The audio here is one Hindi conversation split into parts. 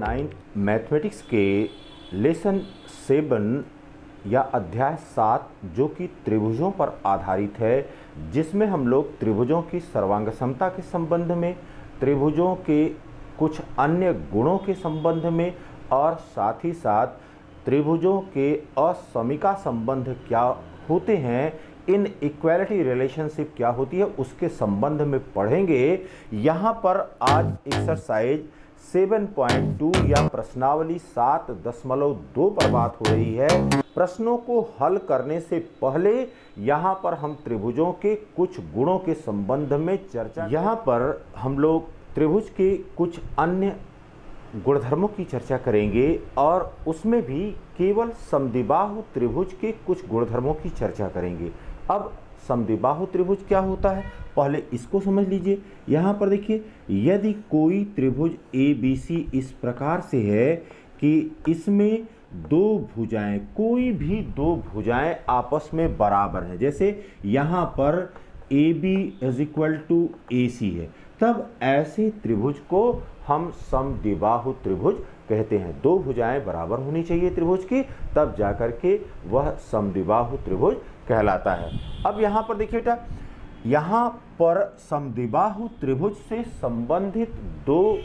9 मैथमेटिक्स के लेसन 7 या अध्याय 7 जो कि त्रिभुजों पर आधारित है, जिसमें हम लोग त्रिभुजों की सर्वांग समता के संबंध में, त्रिभुजों के कुछ अन्य गुणों के संबंध में और साथ ही साथ त्रिभुजों के असमिका संबंध क्या होते हैं, इन इक्वालिटी रिलेशनशिप क्या होती है, उसके संबंध में पढ़ेंगे। यहाँ पर आज एक्सरसाइज 7.2 या प्रश्नावली 7.2 पर बात हो रही है। प्रश्नों को हल करने से पहले यहाँ पर हम त्रिभुजों के कुछ गुणों के संबंध में चर्चा, यहाँ पर हम लोग त्रिभुज के कुछ अन्य गुणधर्मों की चर्चा करेंगे और उसमें भी केवल समद्विबाहु त्रिभुज के कुछ गुणधर्मों की चर्चा करेंगे। अब समद्विबाहु त्रिभुज क्या होता है, पहले इसको समझ लीजिए। यहाँ पर देखिए, यदि कोई त्रिभुज ABC इस प्रकार से है कि इसमें दो भुजाएं, कोई भी दो भुजाएं आपस में बराबर हैं, जैसे यहाँ पर AB = AC है, तब ऐसे त्रिभुज को हम समद्विबाहु त्रिभुज कहते हैं। दो भुजाएं बराबर होनी चाहिए त्रिभुज की, तब जाकर के वह समद्विबाहु त्रिभुज कहलाता है। अब यहाँ पर देखिए बेटा, यहाँ पर समद्विबाहु त्रिभुज से संबंधित दो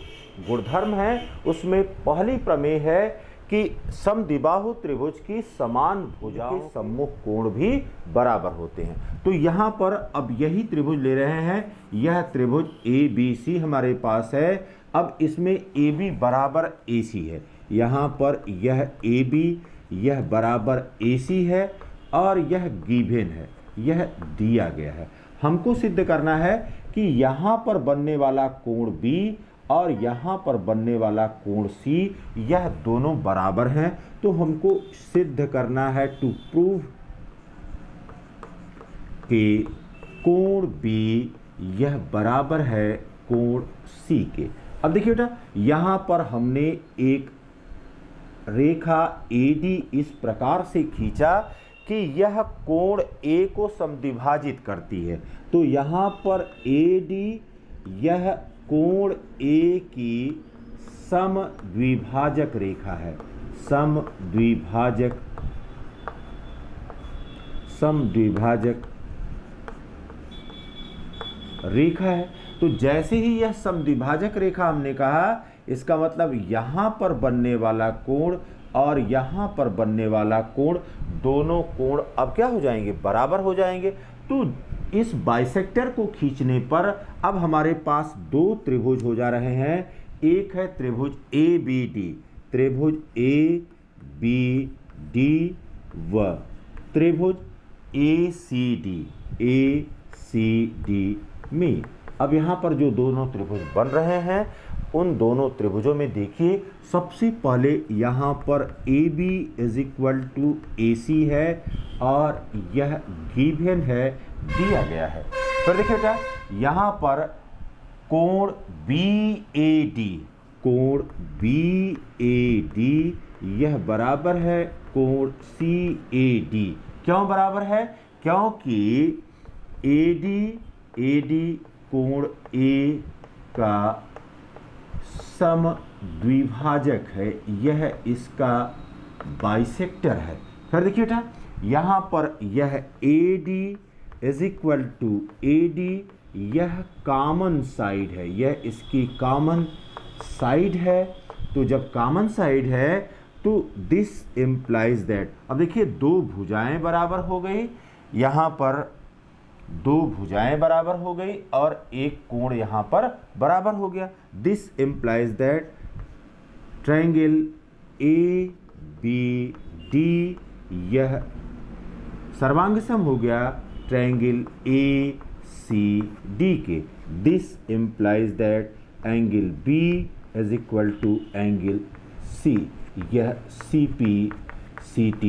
गुणधर्म हैं। उसमें पहली प्रमेय है कि समद्विबाहु त्रिभुज की समान भुजाओं के सम्मुख कोण भी बराबर होते हैं। तो यहाँ पर अब यही त्रिभुज ले रहे हैं, यह त्रिभुज ABC हमारे पास है। अब इसमें AB बराबर AC है, यहाँ पर यह AB यह बराबर AC है और यह गिवन है, यह दिया गया है। हमको सिद्ध करना है कि यहाँ पर बनने वाला कोण B और यहाँ पर बनने वाला कोण C, यह दोनों बराबर हैं। तो हमको सिद्ध करना है टू प्रूव कि कोण B यह बराबर है कोण C के। अब देखिए बेटा, यहाँ पर हमने एक रेखा AD इस प्रकार से खींचा कि यह कोण A को समद्विभाजित करती है। तो यहाँ पर AD यह कोण A की समद्विभाजक रेखा है, समद्विभाजक रेखा है। तो जैसे ही यह समद्विभाजक रेखा हमने कहा, इसका मतलब यहाँ पर बनने वाला कोण और यहाँ पर बनने वाला कोण, दोनों कोण अब क्या हो जाएंगे, बराबर हो जाएंगे। तो इस बाइसेक्टर को खींचने पर अब हमारे पास दो त्रिभुज हो जा रहे हैं। एक है त्रिभुज ABD, त्रिभुज ABD व त्रिभुज ACD में। अब यहाँ पर जो दोनों त्रिभुज बन रहे हैं, उन दोनों त्रिभुजों में देखिए, सबसे पहले यहाँ पर AB = AC है और यह गिवन है, दिया गया है। फिर देखिए बेटा, यहाँ पर कोण BAD यह बराबर है कोण CAD। क्यों बराबर है? क्योंकि AD कोण A का समद्विभाजक है, यह इसका बाइसेक्टर है। फिर देखिए बेटा, यहाँ पर यह AD = AD यह कॉमन साइड है, यह इसकी कॉमन साइड है। तो जब कॉमन साइड है तो दिस इम्प्लाइज दैट, अब देखिए दो भुजाएं बराबर हो गई, यहाँ पर दो भुजाएं बराबर हो गई और एक कोण यहाँ पर बराबर हो गया। This implies that triangle ABD यह सर्वांगसम हो गया ट्रायंगल ACD के। This implies that angle B = angle C, यह CPCT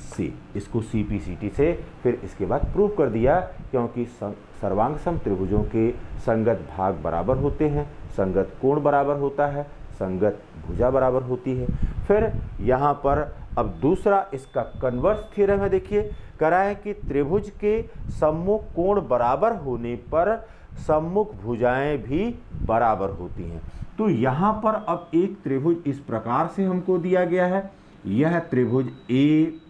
से, इसको CPCT से फिर इसके बाद प्रूव कर दिया, क्योंकि सर्वांगसम त्रिभुजों के संगत भाग बराबर होते हैं, संगत कोण बराबर होता है, संगत भुजा बराबर होती है। फिर यहाँ पर अब दूसरा इसका कन्वर्स थ्योरम है। देखिए, करा है कि त्रिभुज के सम्मुख कोण बराबर होने पर सम्मुख भुजाएं भी बराबर होती हैं। तो यहाँ पर अब एक त्रिभुज इस प्रकार से हमको दिया गया है, यह त्रिभुज ए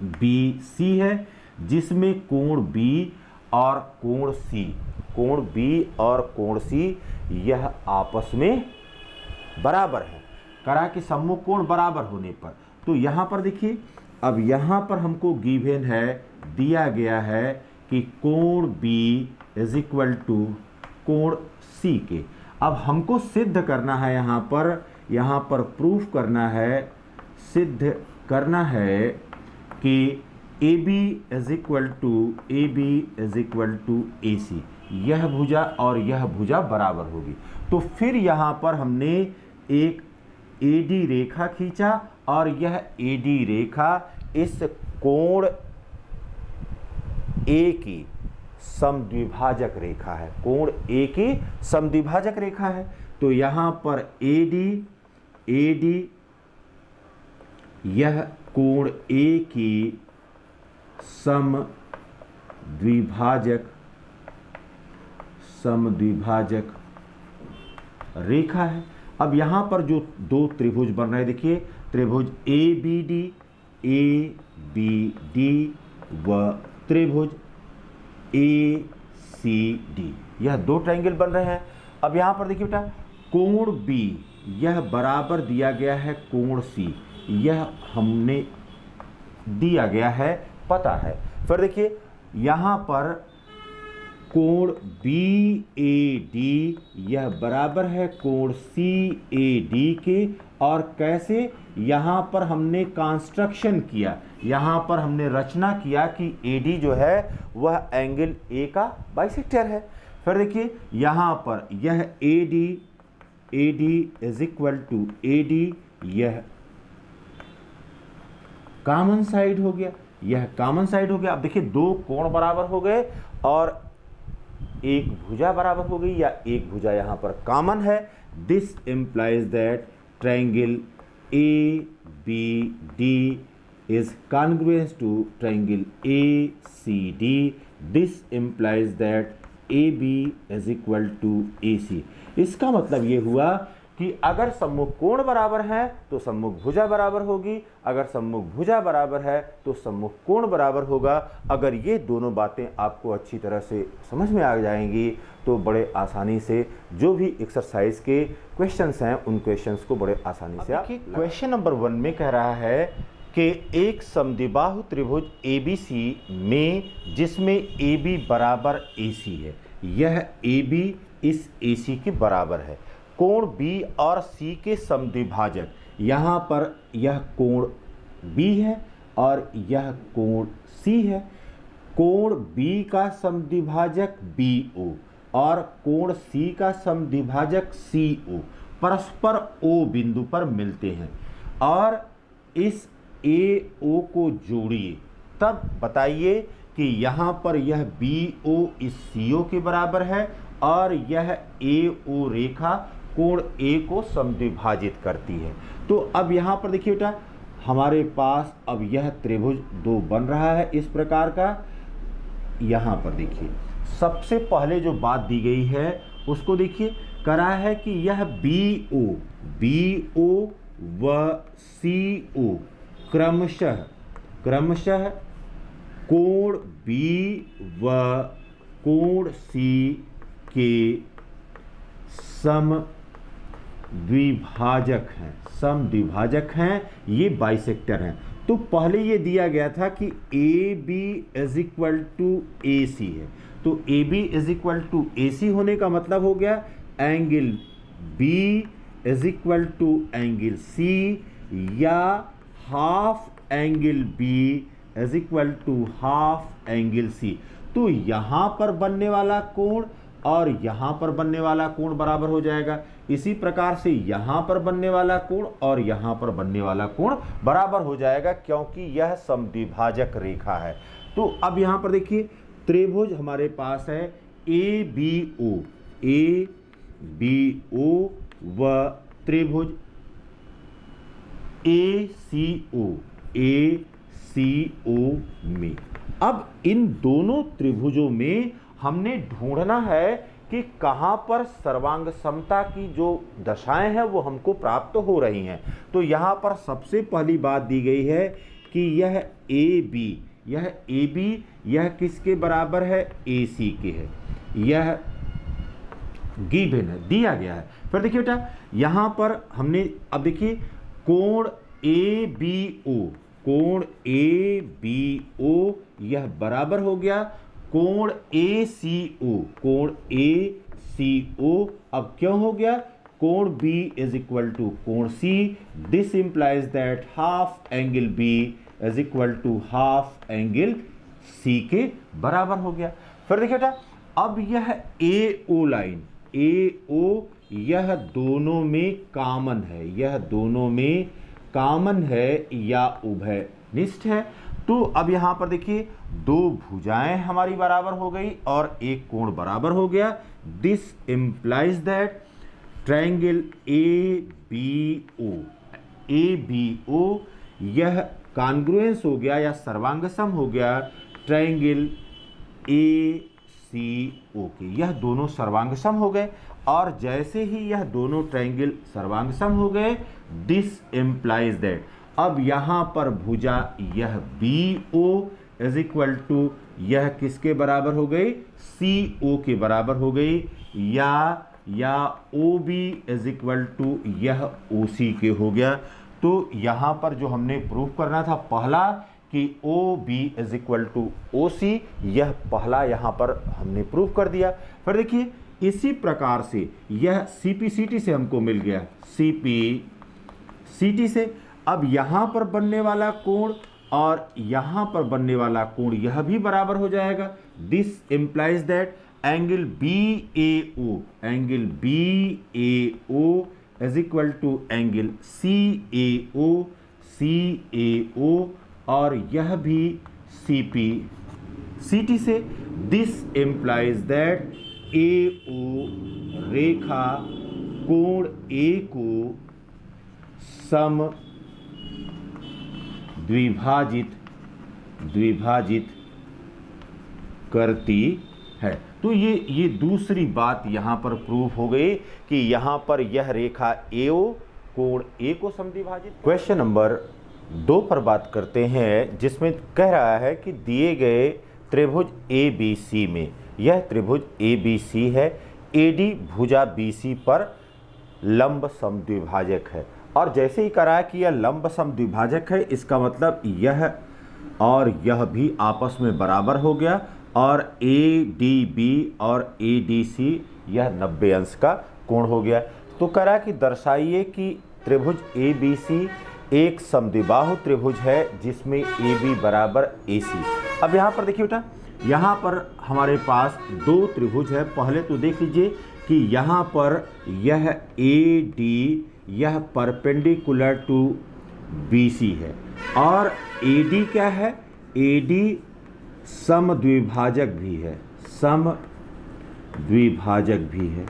बी सी है, जिसमें कोण बी और कोण सी, कोण बी और कोण सी यह आपस में बराबर है, करा कि सम्मुख कोण बराबर होने पर। तो यहाँ पर देखिए, अब यहाँ पर हमको गिवन है, दिया गया है कि कोण बी इज इक्वल टू कोण सी के। अब हमको सिद्ध करना है, यहाँ पर प्रूफ करना है, सिद्ध करना है कि A B is equal to A C, यह भुजा और यह भुजा बराबर होगी। तो फिर यहाँ पर हमने एक एडी रेखा खींचा और यह एडी रेखा इस कोण ए की समद्विभाजक रेखा है, कोण ए की समद्विभाजक रेखा है। तो यहाँ पर एडी यह कोण ए की समद्विभाजक रेखा है। अब यहाँ पर जो दो त्रिभुज बन रहे हैं, देखिए त्रिभुज ए बी डी व त्रिभुज ए सी डी, यह दो ट्रायंगल बन रहे हैं। अब यहाँ पर देखिए बेटा, कोण बी यह बराबर दिया गया है कोण सी, यह हमने दिया गया है, पता है। फिर देखिए यहाँ पर कोण बी ए डी यह बराबर है कोण सी ए डी के, और कैसे, यहाँ पर हमने कंस्ट्रक्शन किया, यहाँ पर हमने रचना किया कि ए डी जो है वह एंगल ए का बाइसेक्टर है। फिर देखिए यहाँ पर यह A D is equal to A D, यह कॉमन साइड हो गया, यह कॉमन साइड हो गया। अब देखिए दो कोण बराबर हो गए और एक भुजा बराबर हो गई, या एक भुजा यहाँ पर कॉमन है। This implies that triangle A B D is congruence to triangle A C D. This implies that A B is equal to A C. इसका मतलब ये हुआ कि अगर सम्मुख कोण बराबर है तो सम्मुख भुजा बराबर होगी, अगर सम्मुख भुजा बराबर है तो सम्मुख कोण बराबर होगा। अगर ये दोनों बातें आपको अच्छी तरह से समझ में आ जाएंगी तो बड़े आसानी से जो भी एक्सरसाइज के क्वेश्चंस हैं उन क्वेश्चंस को बड़े आसानी से आप। क्वेश्चन नंबर 1 में कह रहा है कि एक समद्विबाहु त्रिभुज ABC में जिसमें AB बराबर AC है, यह AB इस AC के बराबर है, कोण B और C के समद्विभाजक, यहाँ पर यह कोण B है और यह कोण C है। कोण B का समद्विभाजक BO और कोण C का समद्विभाजक CO परस्पर O बिंदु पर मिलते हैं, और इस AO को जोड़िए, तब बताइए कि यहाँ पर यह BO इस CO के बराबर है और यह AO रेखा कोण A को समद्विभाजित करती है। तो अब यहाँ पर देखिए बेटा, हमारे पास अब यह त्रिभुज दो बन रहा है इस प्रकार का। यहाँ पर देखिए सबसे पहले जो बात दी गई है उसको देखिए, करा है कि यह BO व CO क्रमशः कोण B व कोण C के समद्विभाजक हैं, ये बाइसेक्टर हैं। तो पहले ये दिया गया था कि AB is equal to AC है, तो AB is equal to AC होने का मतलब हो गया angle B is equal to angle C, या half angle B is equal to half angle C। तो यहाँ पर बनने वाला कोण और यहाँ पर बनने वाला कोण बराबर हो जाएगा। इसी प्रकार से यहाँ पर बनने वाला कोण और यहाँ पर बनने वाला कोण बराबर हो जाएगा, क्योंकि यह समद्विभाजक रेखा है। तो अब यहाँ पर देखिए त्रिभुज हमारे पास है ABO व त्रिभुज ACO में। अब इन दोनों त्रिभुजों में हमने ढूंढना है कि कहाँ पर सर्वांग समता की जो दशाएं हैं वो हमको प्राप्त हो रही हैं। तो यहाँ पर सबसे पहली बात दी गई है कि यह ए बी यह किसके बराबर है, ए सी के है, यह गिवन है, दिया गया है। फिर देखिए बेटा यहाँ पर हमने अब देखिए कोण ए बी ओ यह बराबर हो गया कोण ए सी ओ। अब क्यों हो गया, कोण बी इज इक्वल टू कोण C, this implies that half angle B is equal to half angle C के बराबर हो गया। फिर देखिए बेटा अब यह ए ओ लाइन यह दोनों में कॉमन है या उभयनिष्ठ है। तो अब यहां पर देखिए दो भुजाएं हमारी बराबर हो गई और एक कोण बराबर हो गया। This implies that triangle A B O यह कॉन्ग्रुएंस हो गया या सर्वांगसम हो गया ट्रायंगल ए सी ओ के, यह दोनों सर्वांगसम हो गए। और जैसे ही यह दोनों ट्रायंगल सर्वांगसम हो गए, दिस इंप्लाइज दैट अब यहां पर भुजा यह B O is equal to यह किसके बराबर हो गई, सी ओ के बराबर हो गई, या O B is equal to यह ओ सी के हो गया। तो यहां पर जो हमने प्रूव करना था पहला कि O B is equal to O C, यह पहला यहां पर हमने प्रूव कर दिया। फिर देखिए इसी प्रकार से यह CPCT से हमको मिल गया, CPCT से अब यहां पर बनने वाला कोण और यहां पर बनने वाला कोण यह भी बराबर हो जाएगा। This implies that angle BAO is equal to angle CAO और यह भी CPCT से। दिस इंप्लाइज दैट AO रेखा कोण A को सम द्विभाजित करती है। तो ये दूसरी बात यहां पर प्रूफ हो गई कि यहां पर यह रेखा AO कोण A को समद्विभाजित। क्वेश्चन नंबर 2 पर बात करते हैं जिसमें कह रहा है कि दिए गए त्रिभुज ABC में, यह त्रिभुज ABC है, AD भुजा BC पर लंब समद्विभाजक है। और जैसे ही करा कि यह लंब समद्विभाजक है, इसका मतलब यह और यह भी आपस में बराबर हो गया और ADB और ADC यह 90 अंश का कोण हो गया। तो करा कि दर्शाइए कि त्रिभुज ABC एक समद्विबाहु त्रिभुज है जिसमें AB बराबर AC। अब यहाँ पर देखिए बेटा, यहाँ पर हमारे पास दो त्रिभुज है। पहले तो देख लीजिए कि यहाँ पर यह AD यह परपेंडिकुलर टू BC है और AD क्या है, AD समद्विभाजक भी है,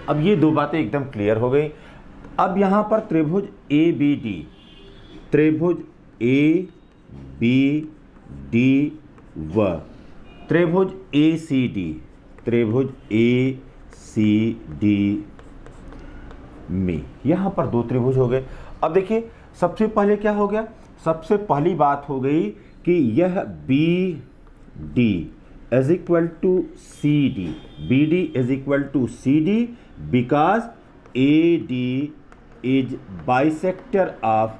अब ये दो बातें एकदम क्लियर हो गई। अब यहाँ पर त्रिभुज ABD, त्रिभुज ABD व त्रिभुज ACD, त्रिभुज ACD में यहाँ पर दो त्रिभुज हो गए। अब देखिए सबसे पहले क्या हो गया, सबसे पहली बात हो गई कि यह BD is equal to CD, BD is equal to CD because AD is bisector of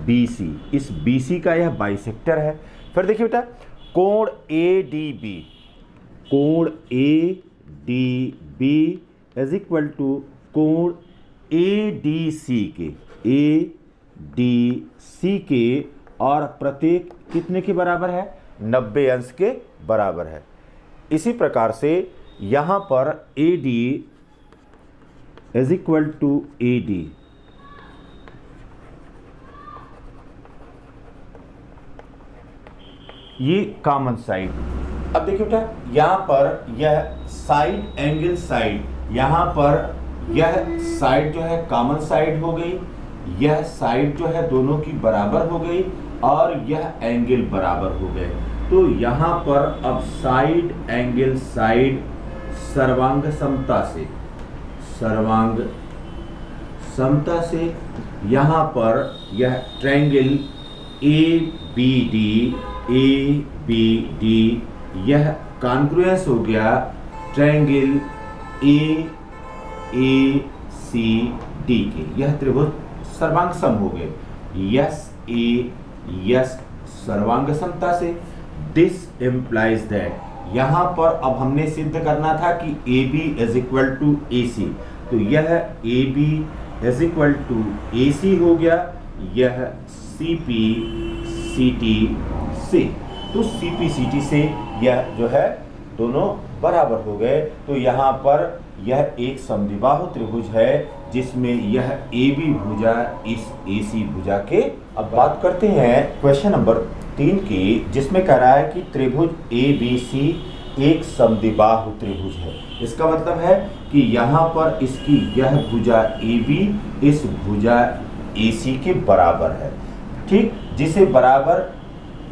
BC, इस BC का यह बाइसेक्टर है। फिर देखिए बेटा कोण ADB इज इक्वल टू कोण ADC के और प्रत्येक कितने के बराबर है, 90 अंश के बराबर है। इसी प्रकार से यहाँ पर AD is equal to AD, ये कॉमन साइड। अब देखिए बेटा यहाँ पर यह साइड एंगल साइड, यहाँ पर यह साइड जो है कॉमन साइड हो गई, यह साइड जो है दोनों की बराबर हो गई और यह एंगल बराबर हो गए। तो यहाँ पर अब साइड एंगल साइड सर्वांग समता से यहाँ पर यह ट्रायंगल ABD यह कॉन्ग्रुएंस हो गया ट्रायंगल AACD के। यह त्रिभुज सर्वांग सम हो गए यस सर्वांग समता से। दिस इम्प्लाइज दैट, यहाँ पर अब हमने सिद्ध करना था कि AB is equal to AC, तो यह AB is equal to AC हो गया, यह CP CT से। तो CP CT से यह जो है दोनों बराबर हो गए। तो यहाँ पर यह एक समद्विबाहु त्रिभुज है जिसमें यह AB भुजा इस AC भुजा के। अब बात करते हैं क्वेश्चन नंबर 3 की, जिसमें कह रहा है कि त्रिभुज ABC एक समद्विबाहु त्रिभुज है। इसका मतलब है कि यहाँ पर इसकी यह भुजा AB इस भुजा AC के बराबर है, ठीक,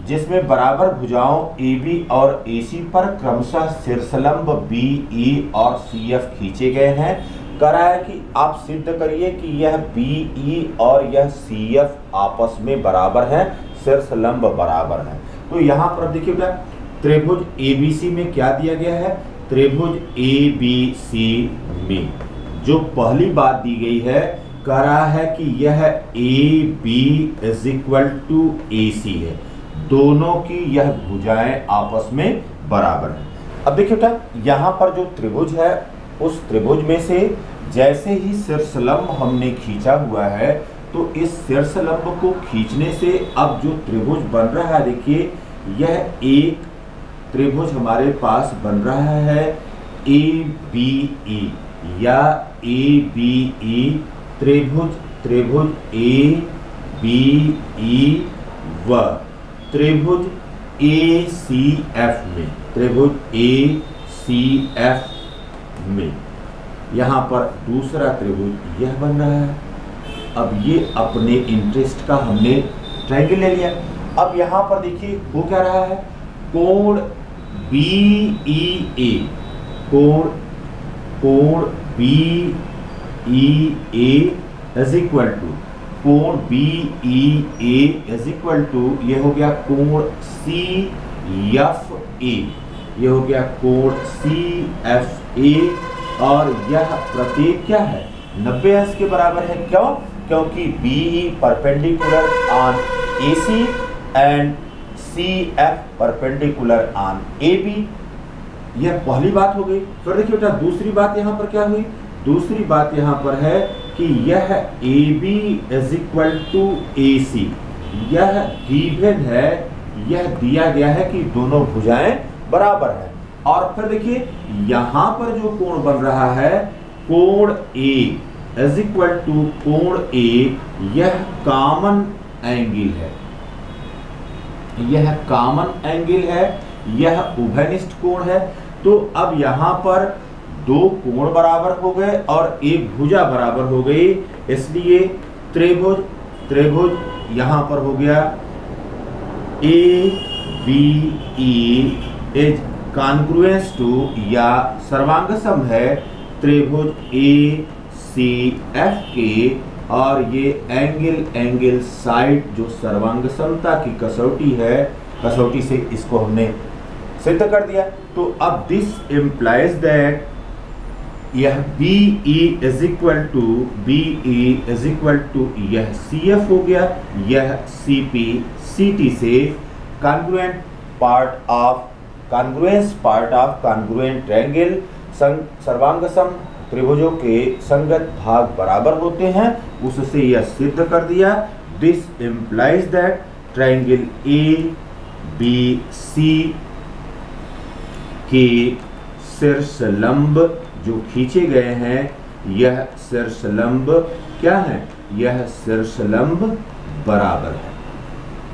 जिसमें बराबर भुजाओं AB और AC पर क्रमशः शीर्षलंब BE और CF खींचे गए हैं। कह रहा है कि आप सिद्ध करिए कि यह BE और यह CF आपस में बराबर हैं, शीर्षलंब बराबर हैं। तो यहाँ पर देखिएगा त्रिभुज ABC में क्या दिया गया है, त्रिभुज ABC में जो पहली बात दी गई है, कह रहा है कि यह AB is equal to AC है, दोनों की यह भुजाएं आपस में बराबर हैं। अब देखिए बेटा, यहाँ पर जो त्रिभुज है उस त्रिभुज में से जैसे ही शीर्षलंब हमने खींचा हुआ है, तो इस शीर्षलंब को खींचने से अब जो त्रिभुज बन रहा है, देखिए यह एक त्रिभुज हमारे पास बन रहा है ABE या ABE त्रिभुज ABE व त्रिभुज ACF में यहाँ पर दूसरा त्रिभुज यह बन रहा है। अब ये अपने इंटरेस्ट का हमने ट्रायंगल ले लिया। अब यहाँ पर देखिए हो क्या रहा है, कोण BEA इज इक्वल टू कोण BEA इज इक्वल टू ये हो गया कोण CFA, ये हो गया कोण CFA, और यह प्रतीक क्या है, 90 अंश के बराबर है। क्यों? क्योंकि BE perpendicular on AC and CF perpendicular on AB। यह पहली बात हो गई। फिर देखिए बेटा दूसरी बात यहाँ पर क्या हुई, दूसरी बात यहाँ पर है कि यह AB is equal to AC, यह गिवन है, यह दिया गया है कि दोनों भुजाएं बराबर हैं। और फिर देखिए यहाँ पर जो कोण बन रहा है कोण A इज इक्वल टू कोण A, यह कॉमन एंगल है, यह कॉमन एंगल है, यह उभयनिष्ठ कोण है। तो अब यहाँ पर दो कोण बराबर हो गए और एक भुजा बराबर हो गई, इसलिए त्रिभुज यहाँ पर हो गया ABE इज कॉन्ग्रुएंस टू या सर्वांग सम है त्रिभुज ACF के, और ये एंगल साइड जो सर्वांग समता की कसौटी है, कसौटी से इसको हमने सिद्ध कर दिया। तो अब दिस इम्प्लाइज दैट यह BE इज इक्वल टू यह CF हो गया, यह CP CT से congruence part of congruent triangle सर्वांग सम त्रिभुजों के संगत भाग बराबर होते हैं, उससे यह सिद्ध कर दिया। This implies that triangle ABC के शीर्षलंब जो खींचे गए हैं, यह शीर्षलंब क्या है, यह शीर्षलंब बराबर है।